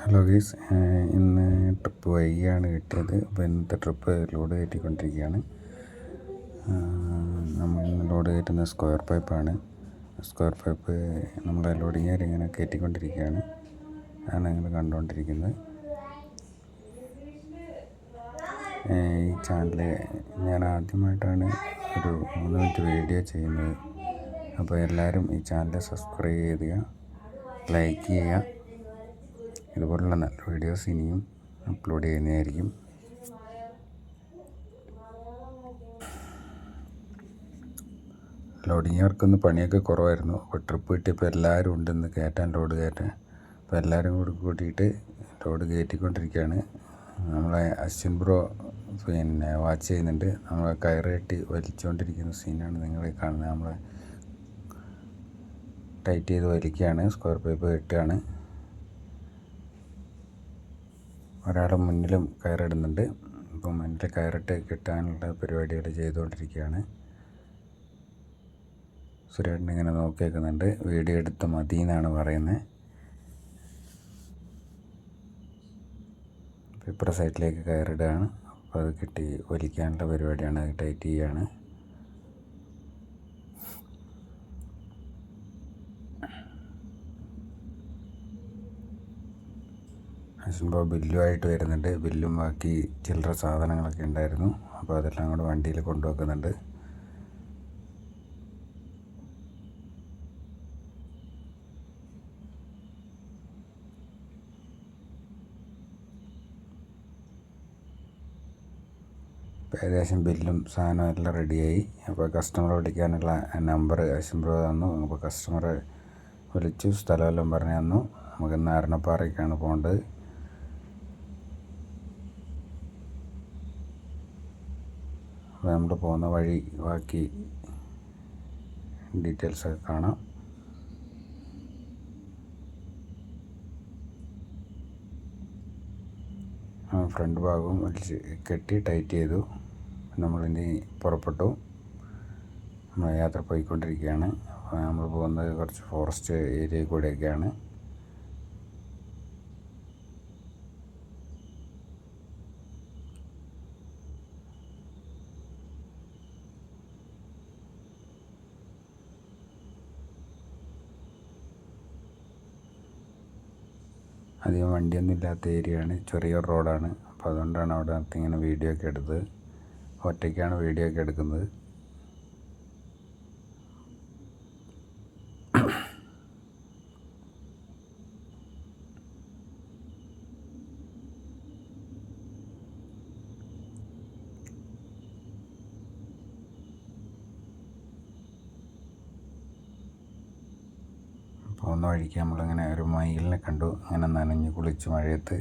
Hello guys, ഇന്ന് trip വൈകിയാണ് കിട്ടിയത്. അപ്പോൾ ഇന്നത്തെ ട്രിപ്പ് ലോഡ് കയറ്റിക്കൊണ്ടിരിക്കുകയാണ്. നമ്മൾ ലോഡ് കയറ്റുന്ന സ്ക്വയർ പൈപ്പാണ്. സ്ക്വയർ പൈപ്പ് നമ്മളെ ലോഡിങ് ഏരിയ ഇങ്ങനെ കയറ്റിക്കൊണ്ടിരിക്കുകയാണ്. അതാണ് നിങ്ങൾ കണ്ടുകൊണ്ടിരിക്കുന്നത്. ഈ ചാനൽ ഞാൻ ആദ്യമായിട്ടാണ് ഒരു 3 മിനിറ്റ് വീഡിയോ ചെയ്യുന്നത്. അപ്പോൾ എല്ലാവരും ഈ ചാനൽ സബ്സ്ക്രൈബ് ചെയ്യുക, ലൈക്ക് ചെയ്യുക. ഇതുപോലുള്ള നല്ല വീഡിയോസ് ഇനിയും അപ്ലോഡ് ചെയ്യുന്നതായിരിക്കും. ലോഡിങ്ങുകാർക്കൊന്ന് പണിയൊക്കെ കുറവായിരുന്നു. അപ്പോൾ ട്രിപ്പ് കിട്ടിയപ്പോൾ എല്ലാവരും ഉണ്ടെന്ന് കയറ്റാൻ, ലോഡ് കയറ്റാൻ. അപ്പോൾ എല്ലാവരും കൂടി കൂട്ടിയിട്ട് ലോഡ് കയറ്റിക്കൊണ്ടിരിക്കുകയാണ്. നമ്മളെ അശ്വിൻ ബ്രോ വാച്ച് ചെയ്യുന്നുണ്ട്. നമ്മളെ കയറ് കെട്ടി വലിച്ചുകൊണ്ടിരിക്കുന്ന സീനാണ് നിങ്ങൾ കാണുന്നത്. നമ്മളെ ടൈറ്റ് ചെയ്ത് വലിക്കുകയാണ്, സ്ക്വയർ പൈപ്പ് കെട്ടുകയാണ്. ഒരാൾ മുന്നിലും കയറിടുന്നുണ്ട്. ഇപ്പം മുന്നിൽ കയറിട്ട് കിട്ടാനുള്ള പരിപാടികൾ ചെയ്തുകൊണ്ടിരിക്കുകയാണ്. സുരേട്ടൻ ഇങ്ങനെ നോക്കി വെക്കുന്നുണ്ട്. വീഡിയോ എടുത്ത് മതി എന്നാണ് പറയുന്നത്. ഇപ്പുറ സൈഡിലേക്ക് കയറിടുകയാണ്. അപ്പോൾ അത് കിട്ടി വലിക്കാനുള്ള പരിപാടിയാണ്, അത് ടൈറ്റ് ചെയ്യുകയാണ്. അശ്വിൻബോ ബില്ലുമായിട്ട് വരുന്നുണ്ട്. ബില്ലും ബാക്കി ചില്ലറ സാധനങ്ങളൊക്കെ ഉണ്ടായിരുന്നു. അപ്പോൾ അതെല്ലാം കൂടെ വണ്ടിയിൽ കൊണ്ടുവെക്കുന്നുണ്ട്. ഏകദേശം ബില്ലും സാധനവും എല്ലാം റെഡിയായി. അപ്പോൾ കസ്റ്റമറെ വിളിക്കാനുള്ള നമ്പർ അശ്വിൻബ്രോ തന്നു. അപ്പോൾ കസ്റ്റമറെ വിളിച്ചു, സ്ഥലമെല്ലാം പറഞ്ഞു തന്നു. നമുക്ക് നാരണപ്പാറയ്ക്കാണ് പോകേണ്ടത്. അപ്പോൾ നമ്മൾ പോകുന്ന വഴി ബാക്കി ഡീറ്റെയിൽസൊക്കെ കാണാം. ഫ്രണ്ട് ഭാഗവും വലിച്ച് കെട്ടി ടൈറ്റ് ചെയ്തു. നമ്മളിനി പുറപ്പെട്ടു. നമ്മൾ യാത്ര പോയിക്കൊണ്ടിരിക്കുകയാണ്. അപ്പോൾ നമ്മൾ പോകുന്നത് കുറച്ച് ഫോറസ്റ്റ് ഏരിയയിൽ കൂടെയൊക്കെയാണ്. അധികം വണ്ടിയൊന്നും ഇല്ലാത്ത ഏരിയയാണ്, ചെറിയൊരു റോഡാണ്. അപ്പോൾ അതുകൊണ്ടാണ് അവിടെ നിർത്തി ഇങ്ങനെ വീഡിയോ ഒക്കെ എടുത്തത്. ഒറ്റയ്ക്കാണ് വീഡിയോ ഒക്കെ എടുക്കുന്നത്. പോകുന്ന വഴിക്ക് നമ്മളിങ്ങനെ ഒരു മയിലിനെ കണ്ടു. അങ്ങനെ നനഞ്ഞ് കുളിച്ച് മഴയത്ത്